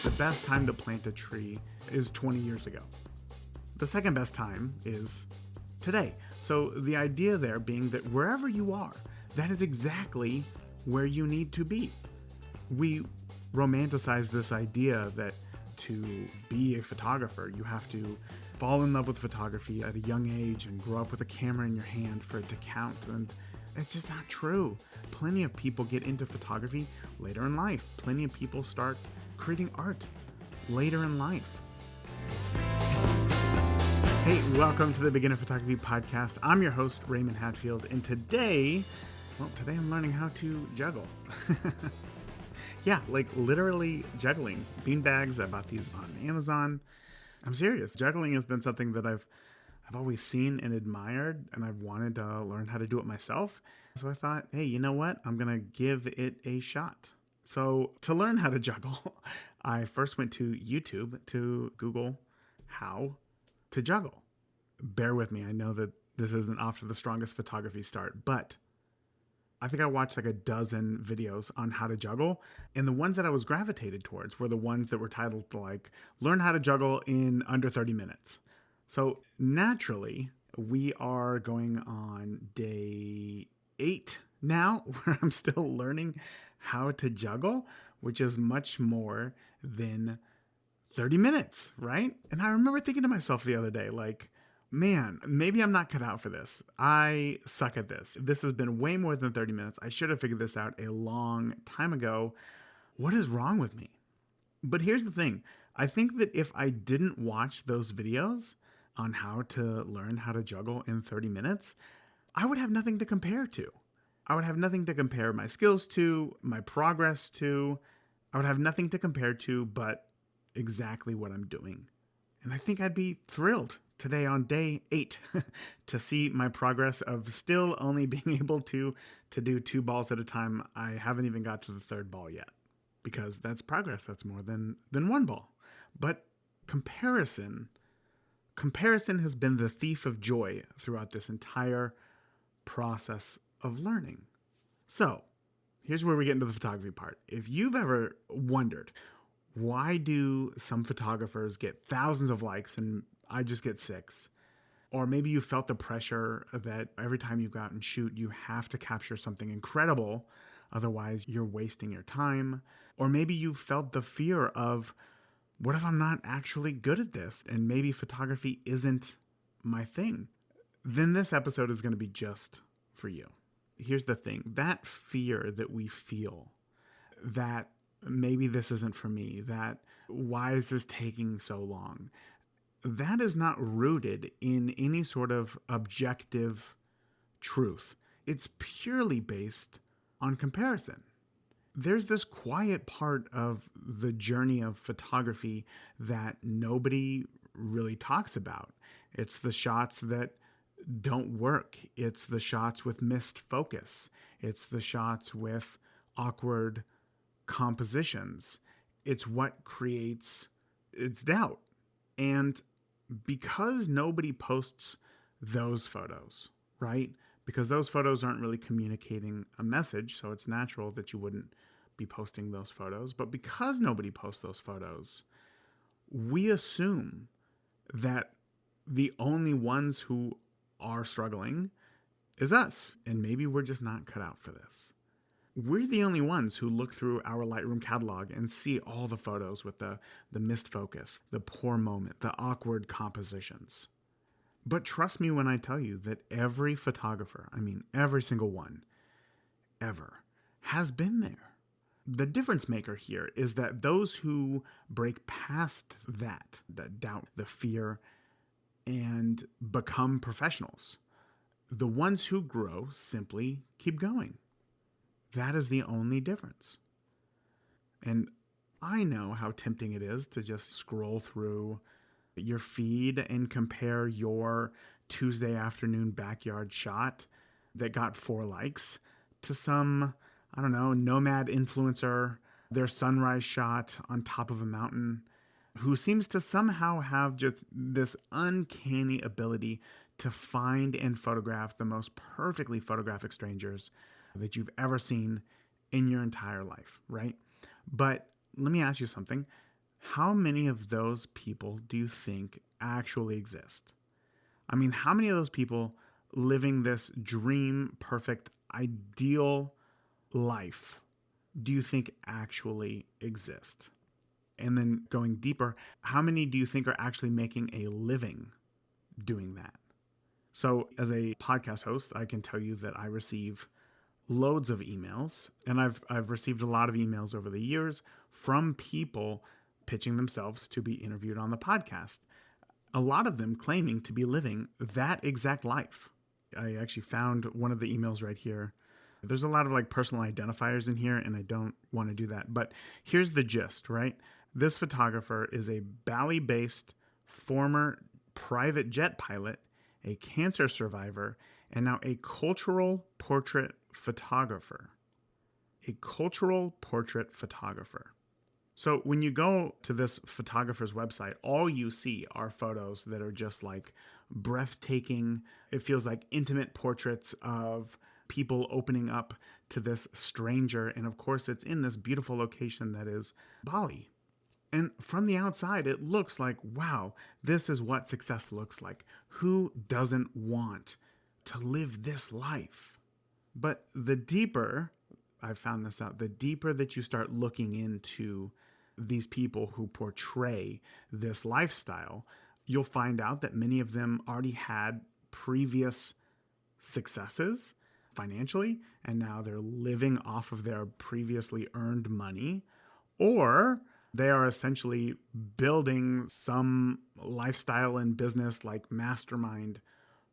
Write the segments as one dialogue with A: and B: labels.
A: the best time to plant a tree is 20 years ago. The second best time is today. So the idea there being that wherever you are, that is exactly where you need to be. We romanticize this idea that to be a photographer, you have to fall in love with photography at a young age and grow up with a camera in your hand for it to count. And it's just not true. Plenty of people get into photography later in life. Plenty of people start creating art later in life. Hey, welcome to the Beginner Photography Podcast. I'm your host, Raymond Hatfield, and today I'm learning how to juggle. Yeah, like literally juggling. Beanbags, I bought these on Amazon. I'm serious. Juggling has been something that I've always seen and admired, and I've wanted to learn how to do it myself. So I thought, hey, you know what? I'm going to give it a shot. So to learn how to juggle, I first went to YouTube to Google how to juggle. Bear with me. I know that this isn't off to the strongest photography start, but I think I watched like a dozen videos on how to juggle. And the ones that I was gravitated towards were the ones that were titled like, learn how to juggle in under 30 minutes. So naturally, we are going on day 8 now, where I'm still learning how to juggle, which is much more than 30 minutes, right? And I remember thinking to myself the other day, like, man, maybe I'm not cut out for this. I suck at this. This has been way more than 30 minutes. I should have figured this out a long time ago. What is wrong with me? But here's the thing. I think that if I didn't watch those videos on how to learn how to juggle in 30 minutes, I would have nothing to compare to. I would have nothing to compare my skills to, my progress to. I would have nothing to compare to but exactly what I'm doing. And I think I'd be thrilled today on day 8 to see my progress of still only being able to do 2 balls at a time. I haven't even got to the 3rd ball yet because that's progress. That's more than 1 ball. But comparison has been the thief of joy throughout this entire process of learning. So here's where we get into the photography part. If you've ever wondered, why do some photographers get thousands of likes and I just get 6? Or maybe you felt the pressure that every time you go out and shoot, you have to capture something incredible. Otherwise, you're wasting your time. Or maybe you felt the fear of, what if I'm not actually good at this? And maybe photography isn't my thing. Then this episode is going to be just for you. Here's the thing. That fear that we feel, that maybe this isn't for me, that why is this taking so long? That is not rooted in any sort of objective truth. It's purely based on comparison. There's this quiet part of the journey of photography that nobody really talks about. It's the shots that don't work. It's the shots with missed focus. It's the shots with awkward compositions. It's what creates its doubt. And because nobody posts those photos, right? Because those photos aren't really communicating a message, so it's natural that you wouldn't be posting those photos. But because nobody posts those photos, we assume that the only ones who are struggling is us. And maybe we're just not cut out for this. We're the only ones who look through our Lightroom catalog and see all the photos with the missed focus, the poor moment, the awkward compositions. But trust me when I tell you that every photographer, I mean every single one, ever, has been there. The difference maker here is that those who break past that doubt, the fear, and become professionals, the ones who grow simply keep going. That is the only difference. And I know how tempting it is to just scroll through your feed and compare your Tuesday afternoon backyard shot that got 4 likes to some, I don't know, nomad influencer, their sunrise shot on top of a mountain, who seems to somehow have just this uncanny ability to find and photograph the most perfectly photographic strangers that you've ever seen in your entire life, right? But let me ask you something. how many of those people do you think actually exist? I mean, how many of those people living this dream, perfect, ideal life do you think actually exist? And then going deeper, how many do you think are actually making a living doing that? So, as a podcast host, I can tell you that I receive loads of emails, and I've received a lot of emails over the years from people pitching themselves to be interviewed on the podcast. A lot of them claiming to be living that exact life. I actually found one of the emails right here. There's a lot of like personal identifiers in here, and I don't want to do that. But here's the gist, right? This photographer is a Bali based former private jet pilot, a cancer survivor, and now a cultural portrait photographer. A cultural portrait photographer. So when you go to this photographer's website, all you see are photos that are just like breathtaking. It feels like intimate portraits of people opening up to this stranger. And of course, it's in this beautiful location that is Bali. And from the outside, it looks like, wow, this is what success looks like. Who doesn't want to live this life? But the deeper, I've found this out, the deeper that you start looking into these people who portray this lifestyle, you'll find out that many of them already had previous successes financially, and now they're living off of their previously earned money, or they are essentially building some lifestyle and business like mastermind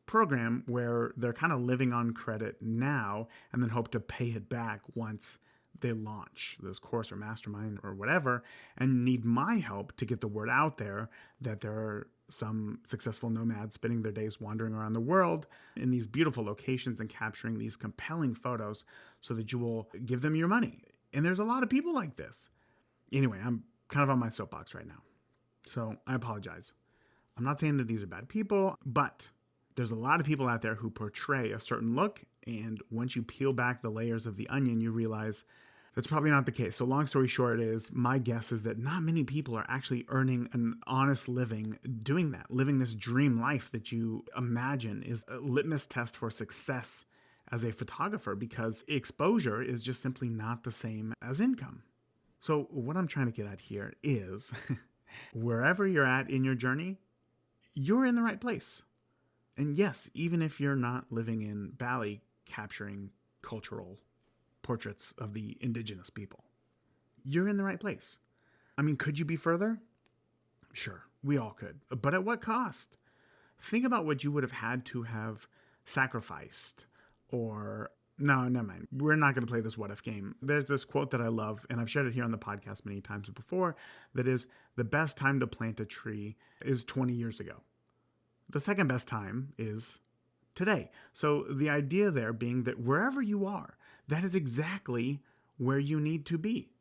A: program where they're kind of living on credit now and then hope to pay it back once they launch this course or mastermind or whatever, and need my help to get the word out there that there are some successful nomads spending their days wandering around the world in these beautiful locations and capturing these compelling photos so that you will give them your money. And there's a lot of people like this. Anyway, I'm kind of on my soapbox right now, so I apologize. I'm not saying that these are bad people, but there's a lot of people out there who portray a certain look, and once you peel back the layers of the onion, you realize that's probably not the case. So long story short is, my guess is that not many people are actually earning an honest living doing that, living this dream life that you imagine is a litmus test for success as a photographer, because exposure is just simply not the same as income. So what I'm trying to get at here is wherever you're at in your journey, you're in the right place. And yes, even if you're not living in Bali capturing cultural portraits of the indigenous people, you're in the right place. I mean, could you be further? Sure, we all could. But at what cost? Think about what you would have had to have sacrificed or no, never mind. We're not going to play this what if game. There's this quote that I love, and I've shared it here on the podcast many times before, that is, the best time to plant a tree is 20 years ago. The second best time is today. So the idea there being that wherever you are, that is exactly where you need to be.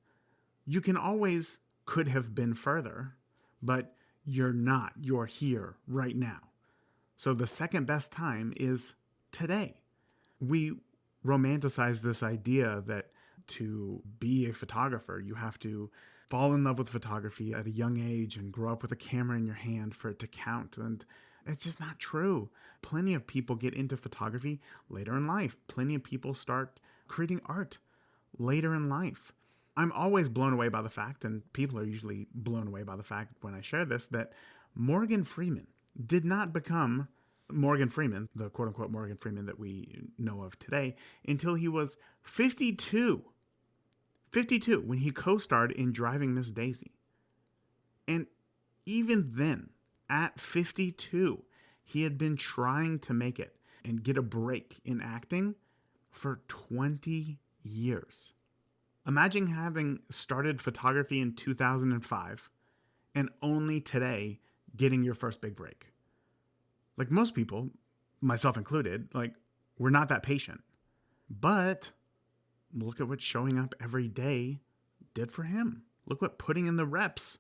A: You can always could have been further, but you're not. You're here right now. So the second best time is today. We romanticize this idea that to be a photographer, you have to fall in love with photography at a young age and grow up with a camera in your hand for it to count. And it's just not true. Plenty of people get into photography later in life. Plenty of people start creating art later in life. I'm always blown away by the fact, and people are usually blown away by the fact when I share this, that Morgan Freeman did not become Morgan Freeman, the quote unquote Morgan Freeman that we know of today, until he was 52. 52, when he co starred in Driving Miss Daisy. And even then, at 52, he had been trying to make it and get a break in acting for 20 years. Imagine having started photography in 2005 and only today getting your first big break. Like most people, myself included, like we're not that patient. But look at what showing up every day did for him. Look what putting in the reps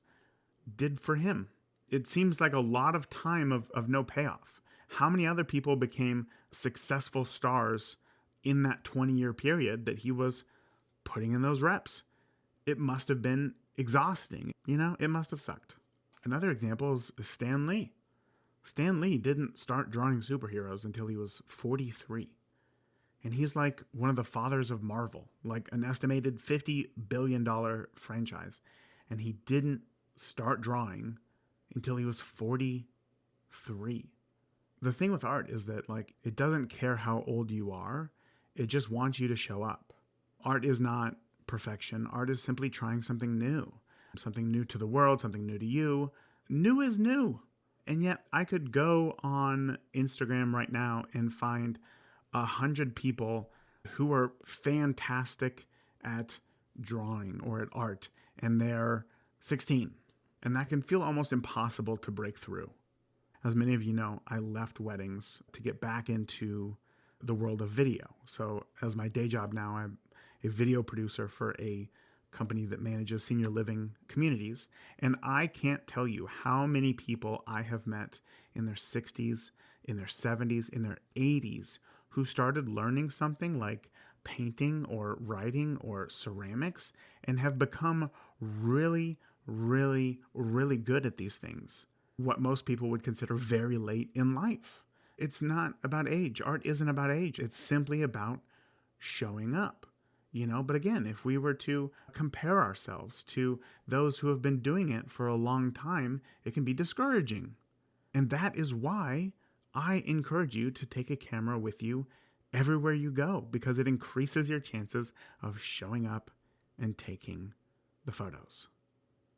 A: did for him. It seems like a lot of time of no payoff. How many other people became successful stars in that 20-year period that he was putting in those reps? It must have been exhausting. It must have sucked. Another example is Stan Lee. Stan Lee didn't start drawing superheroes until he was 43. And he's like one of the fathers of Marvel, like an estimated $50 billion franchise. And he didn't start drawing until he was 43. The thing with art is that, like, it doesn't care how old you are, it just wants you to show up. Art is not perfection. Art is simply trying something new to the world, something new to you. New is new. And yet I could go on Instagram right now and find 100 people who are fantastic at drawing or at art, and they're 16. And that can feel almost impossible to break through. As many of you know, I left weddings to get back into the world of video. So as my day job now, I'm a video producer for a company that manages senior living communities. And I can't tell you how many people I have met in their 60s, in their 70s, in their 80s who started learning something like painting or writing or ceramics and have become really, really, really good at these things. What most people would consider very late in life. It's not about age. Art isn't about age. It's simply about showing up. But again, if we were to compare ourselves to those who have been doing it for a long time, it can be discouraging. And that is why I encourage you to take a camera with you everywhere you go, because it increases your chances of showing up and taking the photos.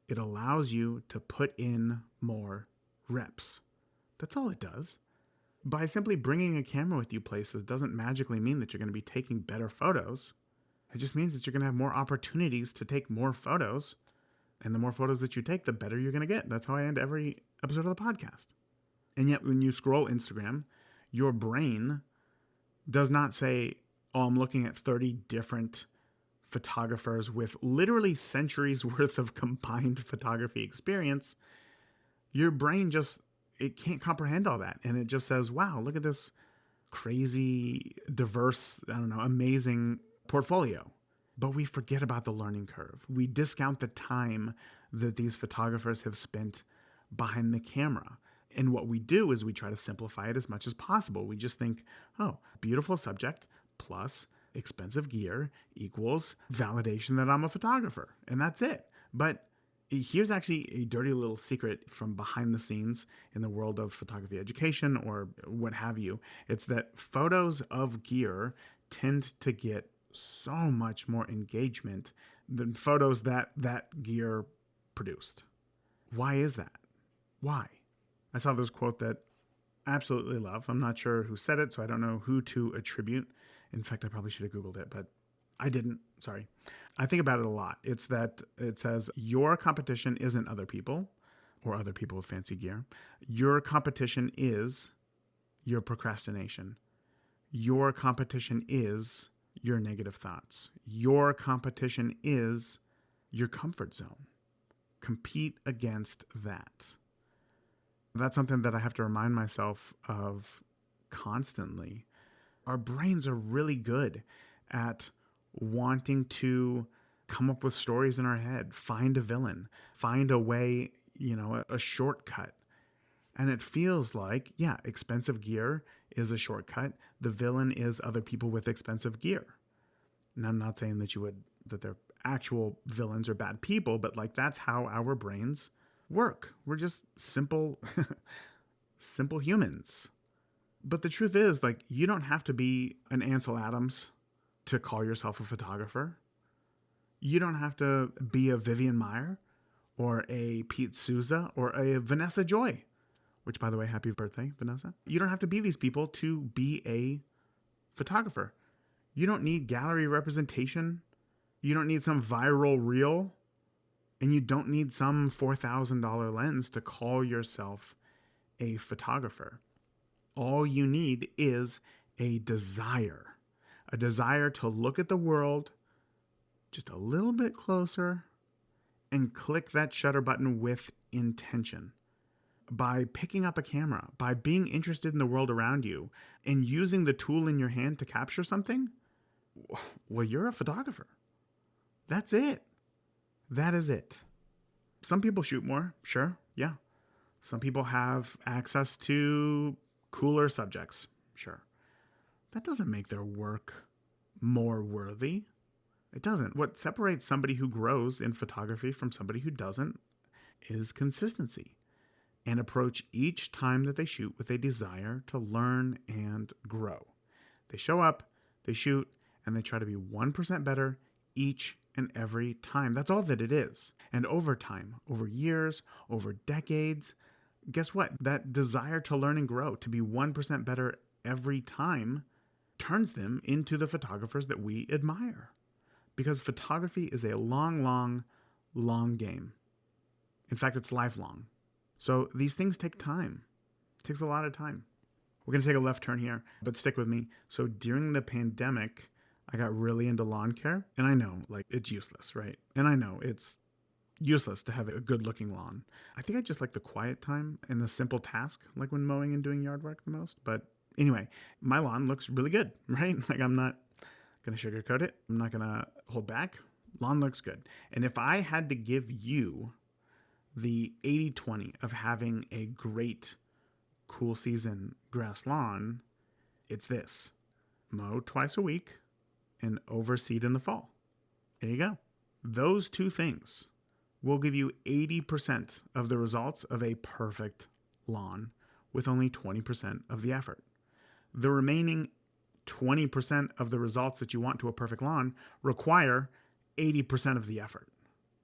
A: It allows you to put in more reps. That's all it does. By simply bringing a camera with you places doesn't magically mean that you're going to be taking better photos. It just means that you're going to have more opportunities to take more photos. And the more photos that you take, the better you're going to get. That's how I end every episode of the podcast. And yet when you scroll Instagram, your brain does not say, oh, I'm looking at 30 different photographers with literally centuries worth of combined photography experience. Your brain it can't comprehend all that. And it just says, wow, look at this crazy, diverse, amazing portfolio. But we forget about the learning curve. We discount the time that these photographers have spent behind the camera. And what we do is we try to simplify it as much as possible. We just think, oh, beautiful subject plus expensive gear equals validation that I'm a photographer. And that's it. But here's actually a dirty little secret from behind the scenes in the world of photography education or what have you. It's that photos of gear tend to get so much more engagement than photos that gear produced. Why is that? Why? I saw this quote that I absolutely love. I'm not sure who said it, so I don't know who to attribute. In fact, I probably should have Googled it, but I didn't. Sorry. I think about it a lot. It's that it says, your competition isn't other people or other people with fancy gear. Your competition is your procrastination. Your competition is your negative thoughts. Your competition is your comfort zone. Compete against that. That's something that I have to remind myself of constantly. Our brains are really good at wanting to come up with stories in our head, find a villain, find a way, a shortcut. And it feels like, yeah, expensive gear is a shortcut. The villain is other people with expensive gear. And I'm not saying that they're actual villains or bad people, but like that's how our brains work. We're just simple humans. But the truth is, like, you don't have to be an Ansel Adams to call yourself a photographer. You don't have to be a Vivian Meyer or a Pete Souza or a Vanessa Joy, which, by the way, happy birthday, Vanessa. You don't have to be these people to be a photographer. You don't need gallery representation. You don't need some viral reel. And you don't need some $4,000 lens to call yourself a photographer. All you need is a desire to look at the world just a little bit closer and click that shutter button with intention. By picking up a camera, by being interested in the world around you and using the tool in your hand to capture something, well, you're a photographer. That's it. That is it. Some people shoot more, sure, yeah. Some people have access to cooler subjects, sure. That doesn't make their work more worthy. It doesn't. What separates somebody who grows in photography from somebody who doesn't is consistency, and approach each time that they shoot with a desire to learn and grow. They show up, they shoot, and they try to be 1% better each and every time. That's all that it is. And over time, over years, over decades, guess what? That desire to learn and grow, to be 1% better every time, turns them into the photographers that we admire. Because photography is a long, long, long game. In fact, it's lifelong. So these things take time. It takes a lot of time. We're going to take a left turn here, but stick with me. So during the pandemic, I got really into lawn care. And I know, like, it's useless, right? And I know it's useless to have a good looking lawn. I think I just like the quiet time and the simple task, like when mowing and doing yard work the most. But anyway, my lawn looks really good, right? Like, I'm not going to sugarcoat it. I'm not going to hold back. Lawn looks good. And if I had to give you the 80-20 of having a great cool season grass lawn, it's this: mow twice a week and overseed in the fall. There you go. Those two things will give you 80% of the results of a perfect lawn with only 20% of the effort. The remaining 20% of the results that you want to a perfect lawn require 80% of the effort.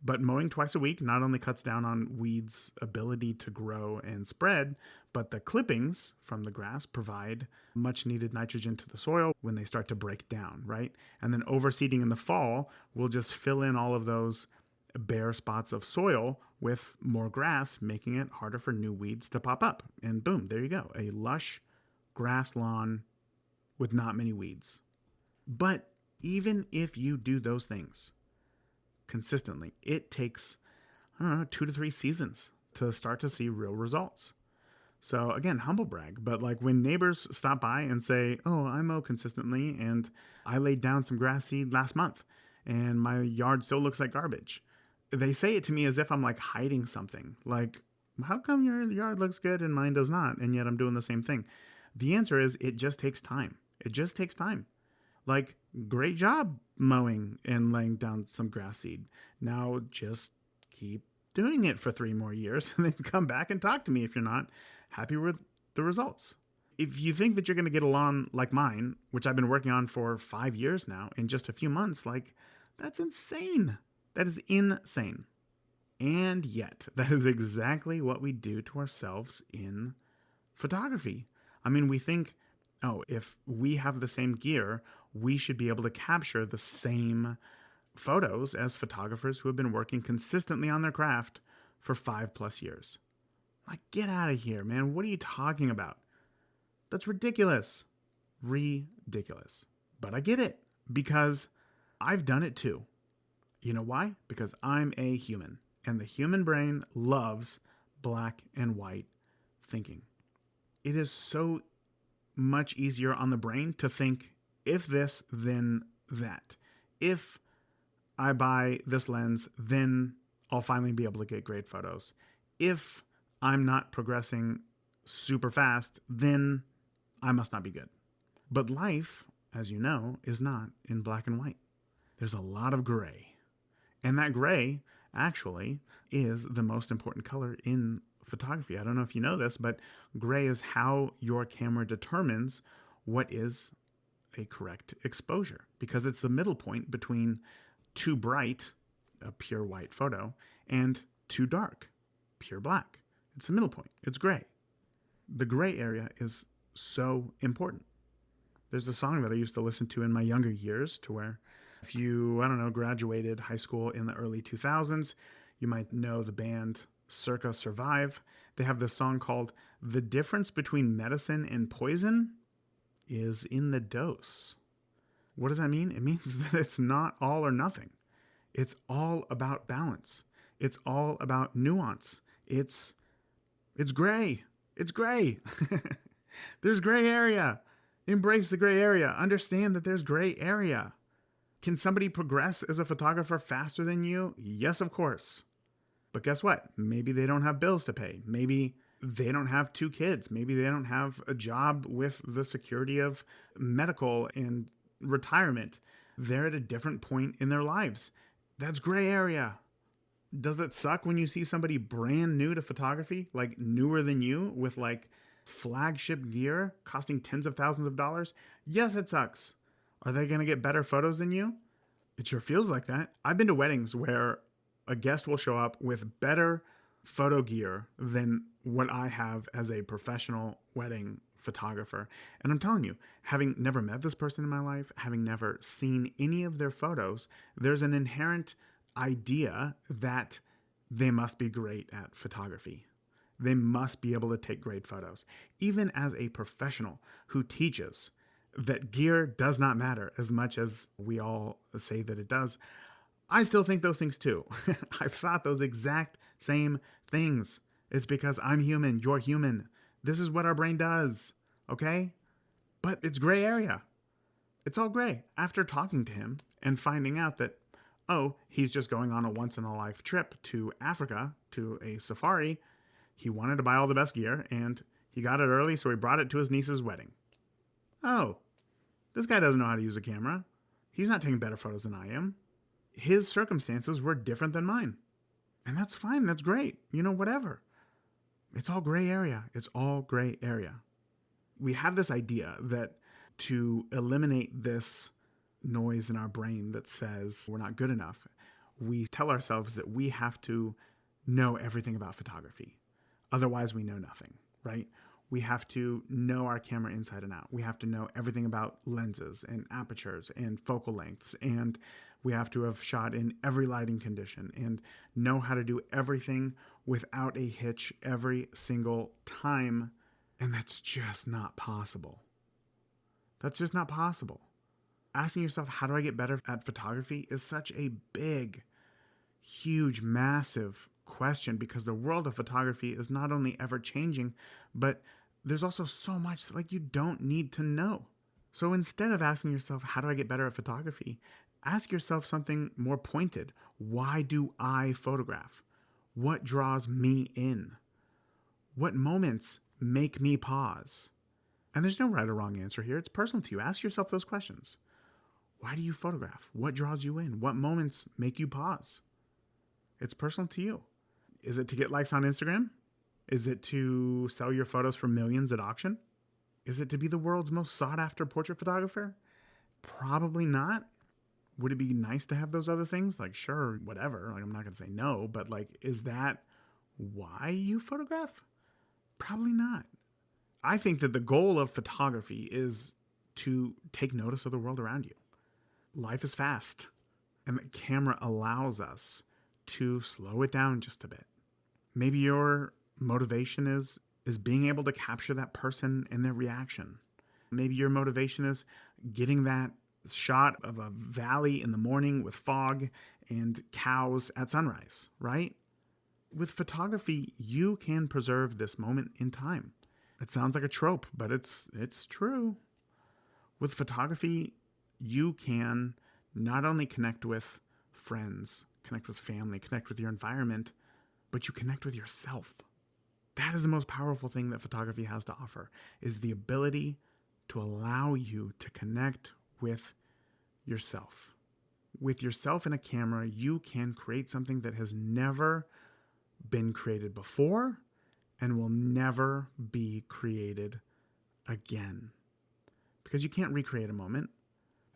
A: But mowing twice a week not only cuts down on weeds' ability to grow and spread, but the clippings from the grass provide much needed nitrogen to the soil when they start to break down, right? And then overseeding in the fall will just fill in all of those bare spots of soil with more grass, making it harder for new weeds to pop up. And boom, there you go. A lush grass lawn with not many weeds. But even if you do those things consistently, it takes, I don't know, 2 to 3 seasons to start to see real results. So again, humble brag, but like when neighbors stop by and say, oh, I mow consistently and I laid down some grass seed last month and my yard still looks like garbage, they say it to me as if I'm like hiding something. Like, how come your yard looks good and mine does not, and yet I'm doing the same thing? The answer is it just takes time. It just takes time. Like, great job mowing and laying down some grass seed. Now just keep doing it for 3 more years and then come back and talk to me if you're not happy with the results. If you think that you're going to get a lawn like mine, which I've been working on for 5 years now, in just a few months, like, that's insane. That is insane. And yet, that is exactly what we do to ourselves in photography. I mean, we think, oh, if we have the same gear, we should be able to capture the same photos as photographers who have been working consistently on their craft for 5+ years. Like, get out of here, man. What are you talking about? That's ridiculous. Ridiculous. But I get it, because I've done it too. You know why? Because I'm a human, and the human brain loves black and white thinking. It is so much easier on the brain to think, if this, then that. If I buy this lens, then I'll finally be able to get great photos. If I'm not progressing super fast, then I must not be good. But life, as you know, is not in black and white. There's a lot of gray. And that gray actually is the most important color in photography. I don't know if you know this, but gray is how your camera determines what is a correct exposure, because it's the middle point between too bright, a pure white photo, and too dark, pure black. It's the middle point. It's gray. The gray area is so important. There's a song that I used to listen to in my younger years, to where if you, I don't know, graduated high school in the early 2000s, you might know the band Circa Survive. They have this song called "The Difference Between Medicine and Poison is in the Dose." What does that mean? It means that it's not all or nothing. It's all about balance. It's all about nuance. It's gray. It's gray. There's gray area. Embrace the gray area. Understand that there's gray area. Can somebody progress as a photographer faster than you? Yes, of course. But guess what? Maybe they don't have bills to pay. Maybe they don't have 2 kids. Maybe they don't have a job with the security of medical and retirement. They're at a different point in their lives. That's gray area. Does it suck when you see somebody brand new to photography, like newer than you, with like flagship gear costing tens of thousands of dollars? Yes, it sucks. Are they going to get better photos than you? It sure feels like that. I've been to weddings where a guest will show up with better photo gear than what I have as a professional wedding photographer. And I'm telling you, having never met this person in my life, having never seen any of their photos, there's an inherent idea that they must be great at photography. They must be able to take great photos. Even as a professional who teaches that gear does not matter as much as we all say that it does, I still think those things too. I've thought those exact same things. It's because I'm human, you're human. This is what our brain does, okay? But it's gray area. It's all gray. After talking to him and finding out that, oh, he's just going on a once in a life trip to Africa to a safari, he wanted to buy all the best gear and he got it early, so he brought it to his niece's wedding. Oh, this guy doesn't know how to use a camera. He's not taking better photos than I am. His circumstances were different than mine. And that's fine. That's great. Whatever. It's all gray area. It's all gray area. We have this idea that to eliminate this noise in our brain that says we're not good enough, we tell ourselves that we have to know everything about photography. Otherwise, we know nothing, right? We have to know our camera inside and out. We have to know everything about lenses and apertures and focal lengths. And we have to have shot in every lighting condition and know how to do everything without a hitch every single time. And that's just not possible. That's just not possible. Asking yourself, how do I get better at photography, is such a big, huge, massive question, because the world of photography is not only ever changing, but there's also so much that you don't need to know. So instead of asking yourself, how do I get better at photography, ask yourself something more pointed. Why do I photograph? What draws me in? What moments make me pause? And there's no right or wrong answer here. It's personal to you. Ask yourself those questions. Why do you photograph? What draws you in? What moments make you pause? It's personal to you. Is it to get likes on Instagram? Is it to sell your photos for millions at auction? Is it to be the world's most sought after portrait photographer? Probably not. Would it be nice to have those other things? Sure, whatever. I'm not going to say no, but is that why you photograph? Probably not. I think that the goal of photography is to take notice of the world around you. Life is fast, and the camera allows us to slow it down just a bit. Maybe your motivation is being able to capture that person and their reaction. Maybe your motivation is getting that shot of a valley in the morning with fog and cows at sunrise, right? With photography, you can preserve this moment in time. It sounds like a trope, but it's true. With photography, you can not only connect with friends, connect with family, connect with your environment, but you connect with yourself. That is the most powerful thing that photography has to offer, is the ability to allow you to connect with yourself. With yourself in a camera, you can create something that has never been created before and will never be created again. Because you can't recreate a moment.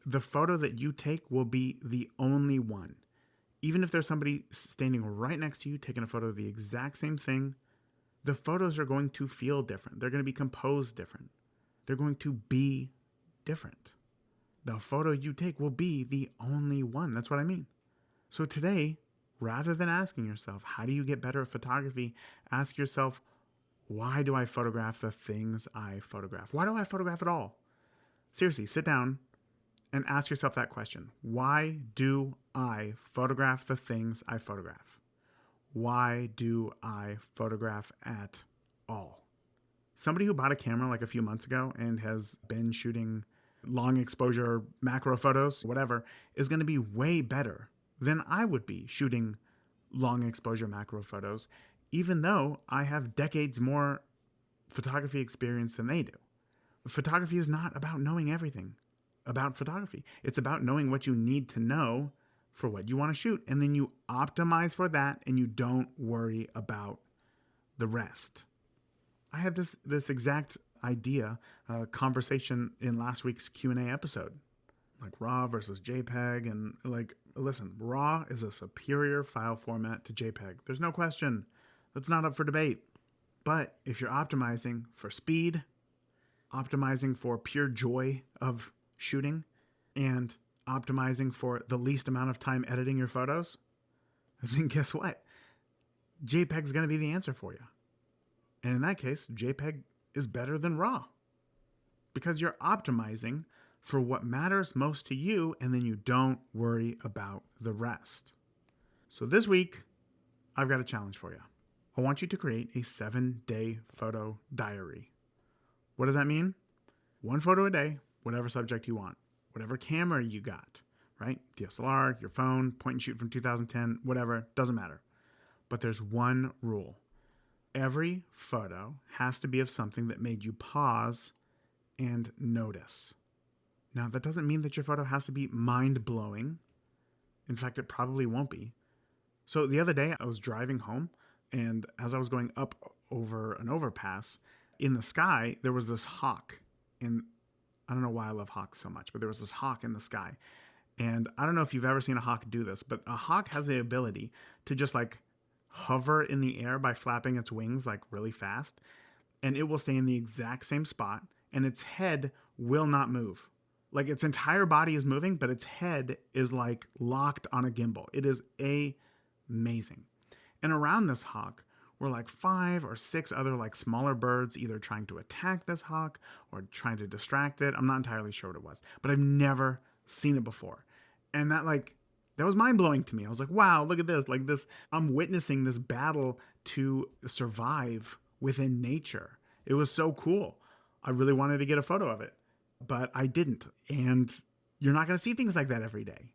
A: The photo that you take will be the only one. Even if there's somebody standing right next to you taking a photo of the exact same thing, the photos are going to feel different. They're going to be composed different. They're going to be different. The photo you take will be the only one. That's what I mean. So today, rather than asking yourself, how do you get better at photography, ask yourself, why do I photograph the things I photograph? Why do I photograph at all? Seriously, sit down and ask yourself that question. Why do I photograph the things I photograph? Why do I photograph at all? Somebody who bought a camera a few months ago and has been shooting long exposure macro photos, whatever, is going to be way better than I would be shooting long exposure macro photos, even though I have decades more photography experience than they do. Photography is not about knowing everything about photography. It's about knowing what you need to know for what you want to shoot. And then you optimize for that and you don't worry about the rest. I had this exact idea, conversation in last week's Q&A episode. Like RAW versus JPEG, and like, listen, RAW is a superior file format to JPEG. There's no question. That's not up for debate. But if you're optimizing for speed, optimizing for pure joy of shooting, and optimizing for the least amount of time editing your photos, then guess what? JPEG's going to be the answer for you. And in that case, JPEG is better than RAW because you're optimizing for what matters most to you, and then you don't worry about the rest. So this week, I've got a challenge for you. I want you to create a 7-day photo diary. What does that mean? 1 photo a day, whatever subject you want, whatever camera you got, right? DSLR, your phone, point and shoot from 2010, whatever, doesn't matter. But there's one rule. Every photo has to be of something that made you pause and notice. Now, that doesn't mean that your photo has to be mind-blowing. In fact, it probably won't be. So the other day, I was driving home, and as I was going up over an overpass, in the sky, there was this hawk. And I don't know why I love hawks so much, but there was this hawk in the sky. And I don't know if you've ever seen a hawk do this, but a hawk has the ability to just like hover in the air by flapping its wings like really fast. And it will stay in the exact same spot, and its head will not move. Like its entire body is moving, but its head is like locked on a gimbal. It is amazing. And around this hawk were like 5 or 6 other like smaller birds either trying to attack this hawk or trying to distract it. I'm not entirely sure what it was, but I've never seen it before. And that was mind-blowing to me. I was like, wow, look at this. Like this, I'm witnessing this battle to survive within nature. It was so cool. I really wanted to get a photo of it, but I didn't. And you're not going to see things like that every day.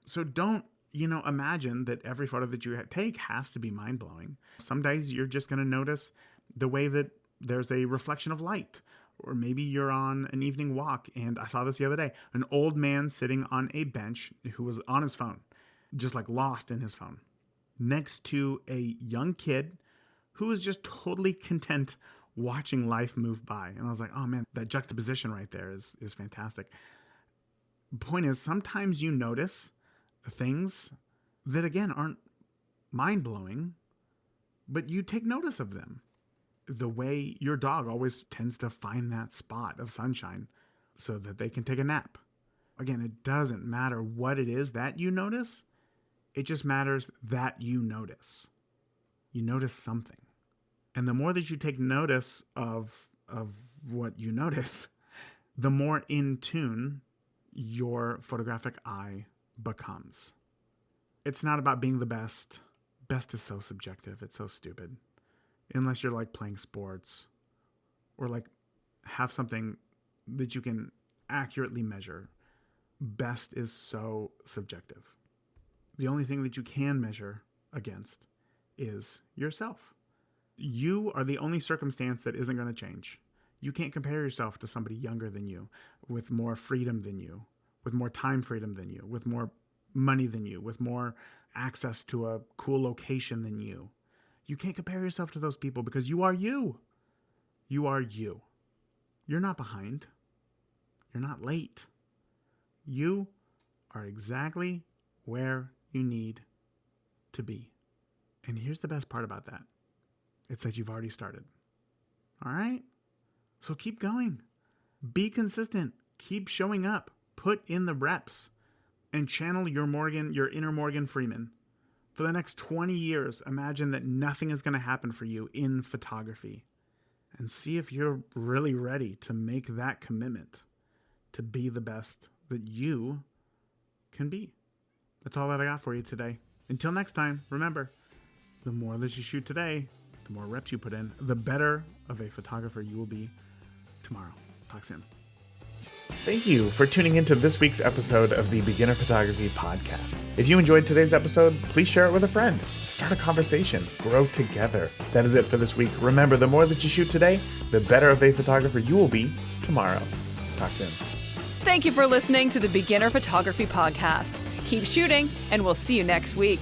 A: So don't, imagine that every photo that you take has to be mind-blowing. Some days you're just going to notice the way that there's a reflection of light. Or maybe you're on an evening walk, and I saw this the other day, an old man sitting on a bench who was on his phone, just like lost in his phone, next to a young kid who was just totally content watching life move by. And I was like, oh man, that juxtaposition right there is fantastic. The point is, sometimes you notice things that, again, aren't mind-blowing, but you take notice of them. The way your dog always tends to find that spot of sunshine so that they can take a nap. Again, it doesn't matter what it is that you notice. It just matters that you notice. You notice something. And the more that you take notice of what you notice, the more in tune your photographic eye becomes. It's not about being the best. Best is so subjective. It's so stupid. Unless you're like playing sports or like have something that you can accurately measure. Best is so subjective. The only thing that you can measure against is yourself. You are the only circumstance that isn't going to change. You can't compare yourself to somebody younger than you, with more freedom than you, with more time freedom than you, with more money than you, with more access to a cool location than you. You can't compare yourself to those people because you are you. You are you. You're not behind. You're not late. You are exactly where you need to be. And here's the best part about that. It's that you've already started. All right? So keep going. Be consistent. Keep showing up. Put in the reps and channel your inner Morgan Freeman. For the next 20 years, imagine that nothing is going to happen for you in photography. And see if you're really ready to make that commitment to be the best that you can be. That's all that I got for you today. Until next time, remember, the more that you shoot today, the more reps you put in, the better of a photographer you will be tomorrow. Talk soon. Thank you for tuning into this week's episode of the Beginner Photography Podcast. If you enjoyed today's episode, please share it with a friend. Start a conversation. Grow together. That is it for this week. Remember, the more that you shoot today, the better of a photographer you will be tomorrow. Talk soon.
B: Thank you for listening to the Beginner Photography Podcast. Keep shooting, and we'll see you next week.